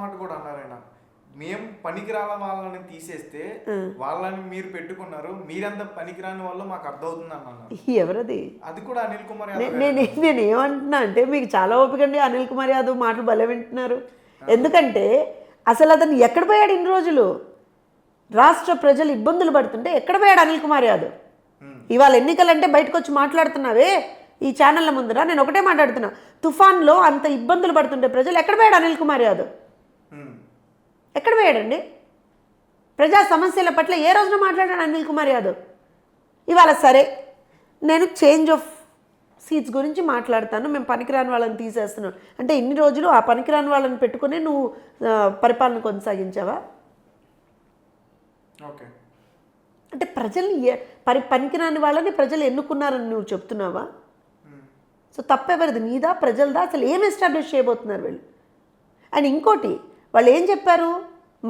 మాట కూడా అన్నారు ఆయన, మేము పనికిరాల వాళ్ళని తీసేస్తే వాళ్ళని మీరు పెట్టుకున్నారు, మీరంత పనికిరాని వాళ్ళు మాకు అర్థమవుతుంది అన్నారు. ఎవరది? అది కూడా అనిల్ కుమార్ నేను ఏమంటున్నా అంటే, మీకు చాలా ఓపిక అండి. అనిల్ కుమార్ యాదవ్ మాటలు భలే వింటున్నారు. ఎందుకంటే అసలు అతను ఎక్కడ పోయాడు ఇన్ని రోజులు? రాష్ట్ర ప్రజలు ఇబ్బందులు పడుతుంటే ఎక్కడ పోయాడు అనిల్ కుమార్ యాదవ్? ఇవాళ ఎన్నికలంటే బయటకు వచ్చి మాట్లాడుతున్నావే ఈ ఛానళ్ళ ముందర. నేను ఒకటే మాట్లాడుతున్నా, తుఫాన్లో అంత ఇబ్బందులు పడుతుంటే ప్రజలు ఎక్కడ పోయాడు అనిల్ కుమార్ యాదవ్? ఎక్కడ పోయాడండి? ప్రజా సమస్యల పట్ల ఏ రోజున మాట్లాడాడు అనిల్ కుమార్ యాదవ్? ఇవాళ సరే నేను చేంజ్ ఆఫ్ సీట్స్ గురించి మాట్లాడతాను, మేము పనికిరాని వాళ్ళని తీసేస్తున్నాం అంటే ఇన్ని రోజులు ఆ పనికిరాని వాళ్ళని పెట్టుకునే నువ్వు పరిపాలన కొనసాగించావా? ఓకే, అంటే ప్రజల్ని పనికిరాని వాళ్ళని ప్రజలు ఎన్నుకున్నారని నువ్వు చెప్తున్నావా? సో తప్పెవరిది, నీదా ప్రజలదా? అసలు ఏం ఎస్టాబ్లిష్ చేయబోతున్నారు వీళ్ళు? అండ్ ఇంకోటి, వాళ్ళు ఏం చెప్పారు?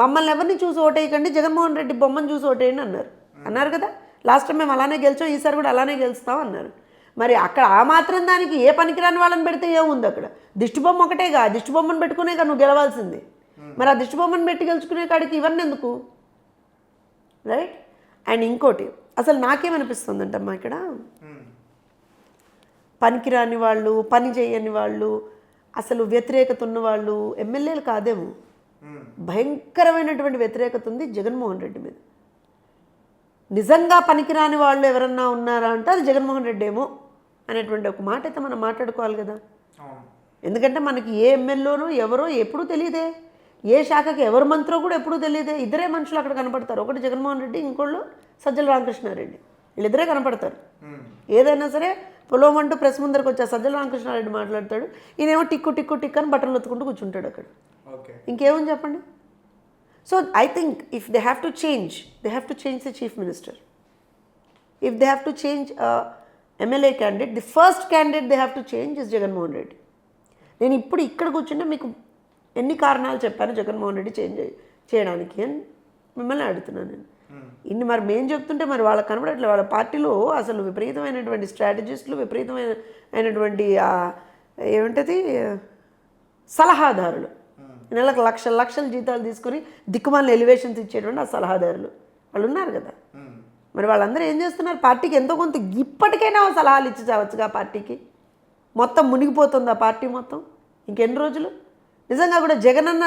మమ్మల్ని ఎవరిని చూసి ఓటేయకండి, జగన్మోహన్ రెడ్డి బొమ్మను చూసి ఓటేయండి అన్నారు కదా. లాస్ట్ టైం మేము అలానే గెలిచాం, ఈసారి కూడా అలానే గెలుస్తాం అన్నారు. మరి అక్కడ ఆ మాత్రం దానికి ఏ పనికిరాని వాళ్ళని పెడితే ఏముంది? అక్కడ దిష్టిబొమ్మ ఒకటేగా, దిష్టిబొమ్మను పెట్టుకునేగా నువ్వు గెలవాల్సింది. మరి ఆ దిష్టిబొమ్మను పెట్టి గెలుచుకునే కాడికి ఇవన్నీ ఎందుకు? రైట్. అండ్ ఇంకోటి, అసలు నాకేమనిపిస్తుందంటమ్మా, ఇక్కడ పనికిరాని వాళ్ళు, పని చేయని వాళ్ళు, అసలు వ్యతిరేకత ఉన్నవాళ్ళు ఎమ్మెల్యేలు కాదేమో, భయంకరమైనటువంటి వ్యతిరేకత ఉంది జగన్మోహన్ రెడ్డి మీద. నిజంగా పనికిరాని వాళ్ళు ఎవరన్నా ఉన్నారా అంటే అది జగన్మోహన్ రెడ్డి ఏమో అనేటువంటి ఒక మాట అయితే మనం మాట్లాడుకోవాలి కదా. ఎందుకంటే మనకి ఏ ఎమ్మెల్యేనో ఎవరో ఎప్పుడూ తెలియదే, ఏ శాఖకి ఎవరు మంత్రో కూడా ఎప్పుడూ తెలియదే. ఇద్దరే మనుషులు అక్కడ కనపడతారు, ఒకటి జగన్మోహన్ రెడ్డి, ఇంకోళ్ళు సజ్జల రామకృష్ణారెడ్డి. వీళ్ళిద్దరే కనపడతారు. ఏదైనా సరే పొలవమంటూ ప్రెస్ ముందరికి వచ్చా సజ్జల రామకృష్ణారెడ్డి మాట్లాడతాడు, ఈయనేమో టిక్కు టిక్కు టిక్ అని బట్టలు ఒత్తుకుంటూ కూర్చుంటాడు అక్కడ. ఇంకేమని చెప్పండి. So I think if they have to change the chief minister, if they have to change MLA candidate, the first candidate they have to change is Jaganmohan Reddy. నేను ఇప్పుడు ఇక్కడ కూర్చుంటే మీకు ఎన్ని కారణాలు చెప్పాను జగన్మోహన్ రెడ్డి చేంజ్ చేయడానికి అని మిమ్మల్ని అడుగుతున్నాను నేను. ఇన్ని మరి మేము చెప్తుంటే మరి వాళ్ళకి కనబడట్లేదు. వాళ్ళ పార్టీలో అసలు విపరీతమైనటువంటి స్ట్రాటజిస్టులు, విపరీతమైనటువంటి ఏమిటది సలహాదారులు, నెలకు లక్షల జీతాలు తీసుకొని దిక్కుమాలిన ఎలివేషన్స్ ఇచ్చేటువంటి ఆ సలహాదారులు వాళ్ళు ఉన్నారు కదా. మరి వాళ్ళందరూ ఏం చేస్తున్నారు? పార్టీకి ఎంతో కొంత ఇప్పటికైనా సలహాలు ఇచ్చి చావచ్చుగా. పార్టీకి మొత్తం మునిగిపోతుంది ఆ పార్టీ మొత్తం. ఇంకెన్ని రోజులు? నిజంగా కూడా జగనన్న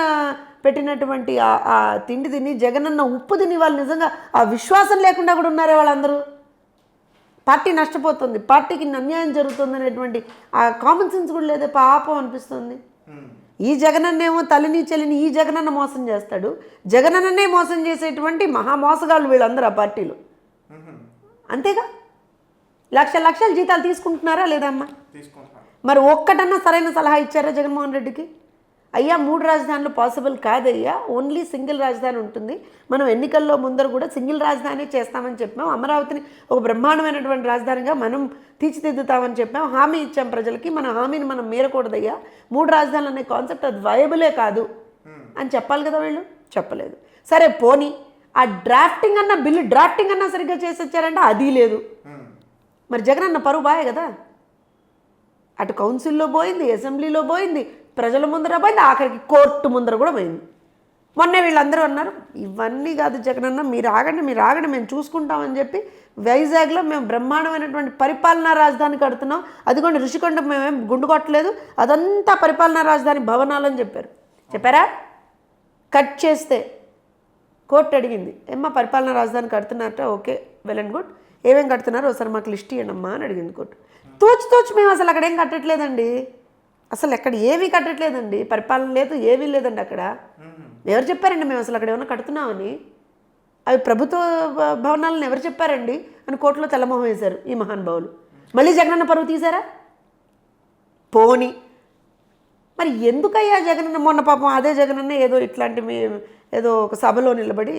పెట్టినటువంటి ఆ తిండి తిని, జగనన్న ఉప్పు తిని వాళ్ళు నిజంగా ఆ విశ్వాసం లేకుండా కూడా ఉన్నారే వాళ్ళందరూ. పార్టీ నష్టపోతుంది, పార్టీకి అన్యాయం జరుగుతుంది అనేటువంటి ఆ కామన్ సెన్స్ కూడా లేదే. పాపం అనిపిస్తుంది. ఈ జగనన్నేమో తల్లిని చెల్లిని ఈ జగనన్న మోసం చేస్తాడు, జగనన్నే మోసం చేసేటువంటి మహా మోసగాళ్ళు వీళ్ళందరూ ఆ పార్టీలో. అంతేగా, లక్షల జీతాలు తీసుకుంటున్నారా లేదా అమ్మా? మరి ఒక్కటన్నా సరైన సలహా ఇచ్చారా జగన్మోహన్ రెడ్డికి? అయ్యా 3 రాజధానులు పాసిబుల్ కాదయ్యా, ఓన్లీ సింగిల్ రాజధాని ఉంటుంది. మనం ఎన్నికల్లో ముందర కూడా సింగిల్ రాజధాని చేస్తామని చెప్పాం, అమరావతిని ఒక బ్రహ్మాండమైనటువంటి రాజధానిగా మనం తీర్చిదిద్దుతామని చెప్పాం, హామీ ఇచ్చాం ప్రజలకి. మన హామీని మనం మీరకూడదయ్యా, 3 రాజధానులు అనే కాన్సెప్ట్ అది వయబులే కాదు అని చెప్పాలి కదా. వీళ్ళు చెప్పలేదు. సరే పోనీ ఆ బిల్లు డ్రాఫ్టింగ్ అన్నా సరిగ్గా చేసి వచ్చారంటే అది లేదు. మరి జగన్ అన్న పరువు బాయే కదా. అటు కౌన్సిల్లో పోయింది, అసెంబ్లీలో పోయింది, ప్రజల ముందర పోయింది, ఆఖరికి కోర్టు ముందర కూడా పోయింది. మొన్నే వీళ్ళందరూ అన్నారు, ఇవన్నీ కాదు జగనన్న, మీరు ఆగండి మేము చూసుకుంటామని చెప్పి వైజాగ్లో మేము బ్రహ్మాండమైనటువంటి పరిపాలనా రాజధాని కడుతున్నాం, అదిగోండి ఋషికొండ మేమేం గుండు కొట్టలేదు, అదంతా పరిపాలనా రాజధాని భవనాలని చెప్పారా? కట్ చేస్తే కోర్టు అడిగింది, ఏమ్మా పరిపాలనా రాజధాని కడుతున్నారట, ఓకే వెల్ అండ్ గుడ్, ఏమేం కడుతున్నారు ఒకసారి మాకు లిస్ట్ ఇవ్వండమ్మా అని అడిగింది కోర్టు. తోచి మేము అసలు అక్కడ ఏం కట్టట్లేదండి, అసలు ఎక్కడ ఏమీ కట్టట్లేదండి, పరిపాలన లేదు, ఏమీ లేదండి అక్కడ. ఎవరు చెప్పారండి మేము అసలు అక్కడ ఏమైనా కడుతున్నామని? అవి ప్రభుత్వ భవనాలను ఎవరు చెప్పారండి అని కోర్టులో తెల్లమొహం వేశారు ఈ మహానుభావులు. మళ్ళీ జగనన్న పరువు తీశారా? పోని మరి ఎందుకయ్యా జగనన్న? మొన్న పాపం అదే జగనన్న ఏదో ఒక సభలో నిలబడి,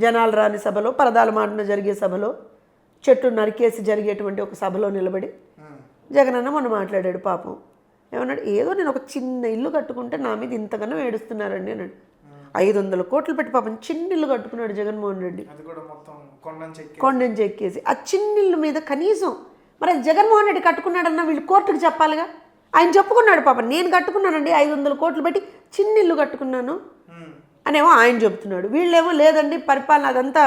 జనాలు రాని సభలో, పరదాల మాటన జరిగే సభలో, చెట్టు నరికేసి జరిగేటువంటి ఒక సభలో నిలబడి జగనన్న మొన్న మాట్లాడాడు. పాపం ఏమన్నాడు? ఏదో నేను ఒక చిన్న ఇల్లు కట్టుకుంటే నా మీద ఇంతకన్నా ఏడుస్తున్నారండి అన్నాడు. 500 కోట్లు పెట్టి పాపం చిన్నిల్లు కట్టుకున్నాడు జగన్మోహన్ రెడ్డి, కొండెంచి ఎక్కేసి. ఆ చిన్నిల్లు మీద కనీసం మరి జగన్మోహన్ రెడ్డి కట్టుకున్నాడన్నా వీళ్ళు కోర్టుకు చెప్పాలిగా. ఆయన చెప్పుకున్నాడు పాపం, నేను కట్టుకున్నానండి 500 కోట్లు పెట్టి చిన్న ఇల్లు కట్టుకున్నాను అనేమో ఆయన చెప్తున్నాడు. వీళ్ళేమో లేదండి పరిపాలన అదంతా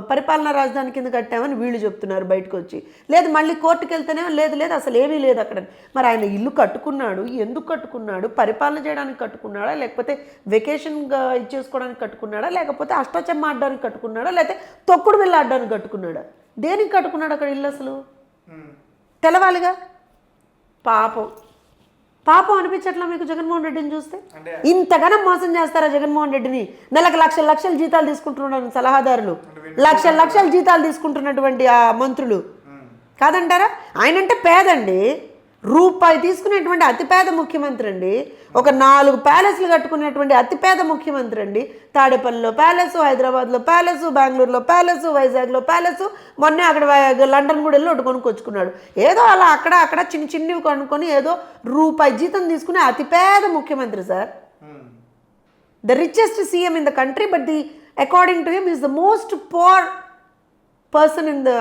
పరిపాలనా రాజధాని కింద కట్టామని వీళ్ళు చెప్తున్నారు బయటకు వచ్చి. లేదు మళ్ళీ కోర్టుకు వెళ్తేనేమో లేదు లేదు అసలు ఏమీ లేదు అక్కడ. మరి ఆయన ఇల్లు కట్టుకున్నాడు, ఎందుకు కట్టుకున్నాడు? పరిపాలన చేయడానికి కట్టుకున్నాడా, లేకపోతే వెకేషన్గా ఇచ్చేసుకోవడానికి కట్టుకున్నాడా, లేకపోతే అష్టచమ్మ ఆడడానికి కట్టుకున్నాడా, లేకపోతే తొక్కుడు బిళ్ళ ఆడడానికి కట్టుకున్నాడా? దేనికి కట్టుకున్నాడు అక్కడ ఇల్లు అసలు తెలవాలిగా. పాపం అనిపించట్లా మీకు జగన్మోహన్ రెడ్డిని చూస్తే? ఇంతగానో మోసం చేస్తారా జగన్మోహన్ రెడ్డిని? నెలకు లక్షల జీతాలు తీసుకుంటున్నారు సలహాదారులు, లక్షల జీతాలు తీసుకుంటున్నటువంటి ఆ మంత్రులు కాదంటారా? ఆయనంటే పేదండి, రూపాయి తీసుకునేటువంటి అతిపేద ముఖ్యమంత్రి అండి. ఒక 4 ప్యాలెస్లు కట్టుకునేటువంటి అతిపేద ముఖ్యమంత్రి అండి. తాడేపల్లిలో ప్యాలెస్, హైదరాబాద్లో ప్యాలెస్, బెంగళూరులో ప్యాలెస్, వైజాగ్లో ప్యాలెస్, మొన్నే అక్కడ లండన్ కూడా వెళ్ళి ఒకటి కొనుక్కొచ్చుకున్నాడు. ఏదో అలా అక్కడ చిన్నవి కొనుక్కొని ఏదో రూపాయి జీతం తీసుకునే అతిపేద ముఖ్యమంత్రి sir. The richest CM in the country, but according to him is the most poor person in the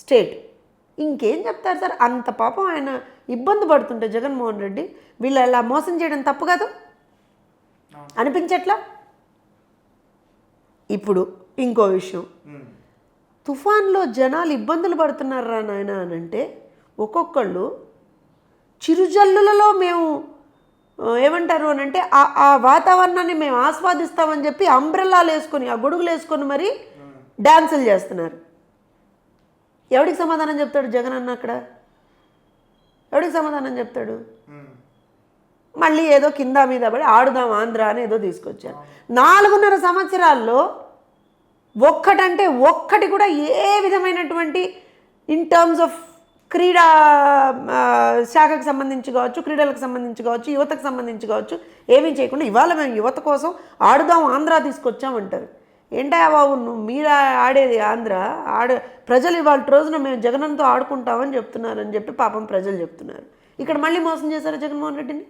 state. ఇంకేం చెప్తారు సార్? అంత పాపం ఆయన ఇబ్బంది పడుతుంటే జగన్మోహన్ రెడ్డి వీళ్ళు అలా మోసం చేయడం తప్పు కాదు అనిపించట్లా? ఇప్పుడు ఇంకో విషయం, తుఫాన్లో జనాలు ఇబ్బందులు పడుతున్నారా నాయన అని అంటే ఒక్కొక్కళ్ళు చిరుజల్లులలో మేము ఏమంటారు అని అంటే ఆ వాతావరణాన్ని మేము ఆస్వాదిస్తామని చెప్పి అంబ్రెల్లాలు వేసుకొని ఆ గొడుగులు వేసుకొని మరి డ్యాన్సులు చేస్తున్నారు. ఎవడికి సమాధానం చెప్తాడు జగన్ అన్న అక్కడ? ఎవడికి సమాధానం చెప్తాడు? మళ్ళీ ఏదో కింద మీద పడి ఆడుదాం ఆంధ్ర అని ఏదో తీసుకొచ్చారు. 4.5 సంవత్సరాల్లో ఒక్కటంటే ఒక్కటి కూడా ఏ విధమైనటువంటి ఇన్ టర్మ్స్ ఆఫ్ క్రీడా శాఖకు సంబంధించి కావచ్చు, క్రీడలకు సంబంధించి కావచ్చు, యువతకు సంబంధించి కావచ్చు, ఏమీ చేయకుండా ఇవాళ మేము యువత కోసం ఆడుదాం ఆంధ్ర తీసుకొచ్చామంటారు. ఏంటా బాబు మీరు ఆడేది ఆంధ్ర? ప్రజలు ఇవాళ రోజున మేము జగన్తో ఆడుకుంటామని చెప్తున్నారని చెప్పి పాపం ప్రజలు చెప్తున్నారు. ఇక్కడ మళ్ళీ మోసం చేశారు జగన్మోహన్ రెడ్డిని.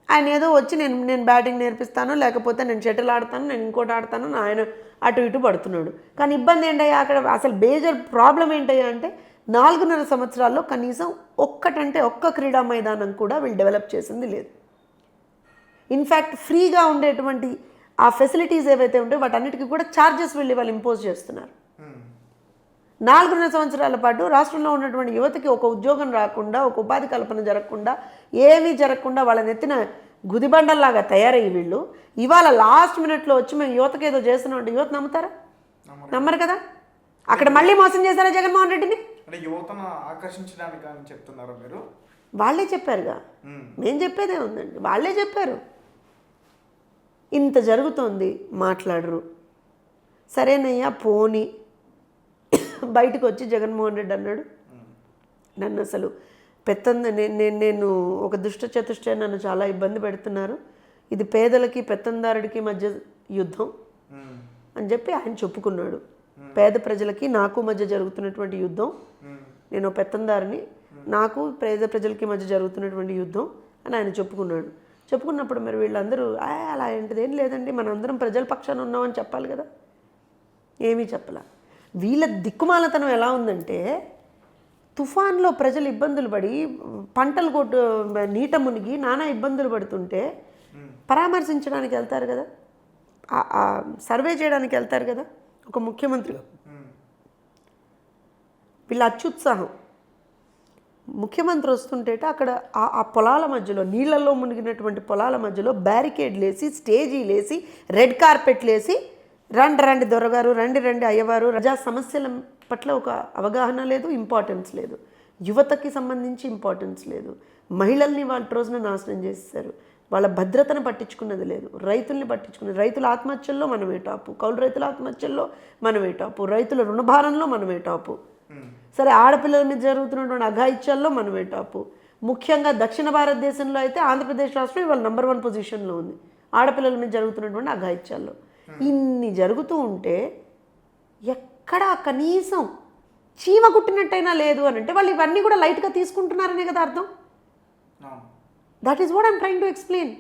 ఆయన ఏదో వచ్చి నేను బ్యాటింగ్ నేర్పిస్తాను, లేకపోతే నేను షటిల్ ఆడతాను, నేను ఇంకోటి ఆడతాను, ఆయన అటు ఇటు పడుతున్నాడు. కానీ ఇబ్బంది ఏంటయ్యా అక్కడ? అసలు మేజర్ ప్రాబ్లం ఏంటయ్యా అంటే 4.5 సంవత్సరాల్లో కనీసం ఒక్క క్రీడా మైదానం కూడా వీళ్ళు డెవలప్ చేసింది లేదు. ఇన్ఫ్యాక్ట్ ఫ్రీగా ఉండేటువంటి ఆ ఫెసిలిటీస్ ఏవైతే ఉంటాయో వాటన్నిటికీ కూడా ఛార్జెస్ వెళ్ళి వాళ్ళు ఇంపోజ్ చేస్తున్నారు. 4.5 సంవత్సరాల పాటు రాష్ట్రంలో ఉన్నటువంటి యువతకి ఒక ఉద్యోగం రాకుండా, ఒక ఉపాధి కల్పన జరగకుండా, ఏమీ జరగకుండా వాళ్ళని ఎత్తిన గుదిబండల్లాగా తయారయ్యి వీళ్ళు ఇవాళ లాస్ట్ మినిట్లో వచ్చి మేము యువతకి ఏదో చేస్తున్నామంటే యువత నమ్ముతారా? నమ్మరు కదా. అక్కడ మళ్ళీ మోసం చేశారా జగన్మోహన్ రెడ్డిని? యువతను ఆకర్షించడానికి అని చెప్తున్నారా మీరు? వాళ్ళే చెప్పారుగా, నేను చెప్పేదే ఉందండి, వాళ్ళే చెప్పారు. ఇంత జరుగుతోంది మాట్లాడరు. సరేనయ్యా పోనీ బయటకు వచ్చి జగన్మోహన్ రెడ్డి అన్నాడు, నన్ను అసలు నేను ఒక దుష్ట చతుష్టయం నన్ను చాలా ఇబ్బంది పెడుతున్నారు, ఇది పేదలకి పెత్తందారుడికి మధ్య యుద్ధం అని చెప్పి ఆయన చెప్పుకున్నాడు. పేద ప్రజలకి నాకు మధ్య జరుగుతున్నటువంటి యుద్ధం, నేను పెత్తందారిని, నాకు పేద ప్రజలకి మధ్య జరుగుతున్నటువంటి యుద్ధం అని ఆయన చెప్పుకున్నాడు. చెప్పుకున్నప్పుడు మరి వీళ్ళందరూ అలా ఏంటిది ఏం లేదండి మనందరం ప్రజల పక్షాన ఉన్నామని చెప్పాలి కదా. ఏమీ చెప్పలా. వీళ్ళ దిక్కుమాలతనం ఎలా ఉందంటే తుఫాన్లో ప్రజలు ఇబ్బందులు పడి పంటలు నీట మునిగి నానా ఇబ్బందులు పడుతుంటే పరామర్శించడానికి వెళ్తారు కదా, సర్వే చేయడానికి వెళ్తారు కదా ఒక ముఖ్యమంత్రిగా. వీళ్ళ అత్యుత్సాహం, ముఖ్యమంత్రి వస్తుంటేట అక్కడ ఆ పొలాల మధ్యలో నీళ్ళల్లో మునిగినటువంటి పొలాల మధ్యలో బ్యారికేడ్లు వేసి, స్టేజీలు వేసి, రెడ్ కార్పెట్లు వేసి, రండి దొరగారు, రండి అయ్యవారు, ప్రజా సమస్యల పట్ల ఒక అవగాహన లేదు, ఇంపార్టెన్స్ లేదు, యువతకి సంబంధించి ఇంపార్టెన్స్ లేదు, మహిళల్ని వాళ్ళ రోజున నాశనం చేసేసారు, వాళ్ళ భద్రతను పట్టించుకున్నది లేదు, రైతుల్ని పట్టించుకున్నది, రైతుల ఆత్మహత్యల్లో మనమే టాపు, కౌలు రైతుల ఆత్మహత్యల్లో మనమే టాపు, రైతుల రుణభారంలో మనమే టాపు, సరే ఆడపిల్లల మీద జరుగుతున్నటువంటి అఘాయిత్యాల్లో మనమే టాపు. ముఖ్యంగా దక్షిణ భారతదేశంలో అయితే ఆంధ్రప్రదేశ్ రాష్ట్రం ఇవాళ నెంబర్ 1 పొజిషన్లో ఉంది ఆడపిల్లల మీద జరుగుతున్నటువంటి అఘాయిత్యాల్లో. ఇన్ని జరుగుతూ ఉంటే ఎక్కడా కనీసం చీమ కుట్టినట్టయినా లేదు అని అంటే వాళ్ళు ఇవన్నీ కూడా లైట్గా తీసుకుంటున్నారనే కదా అర్థం. That is what I'm trying to explain.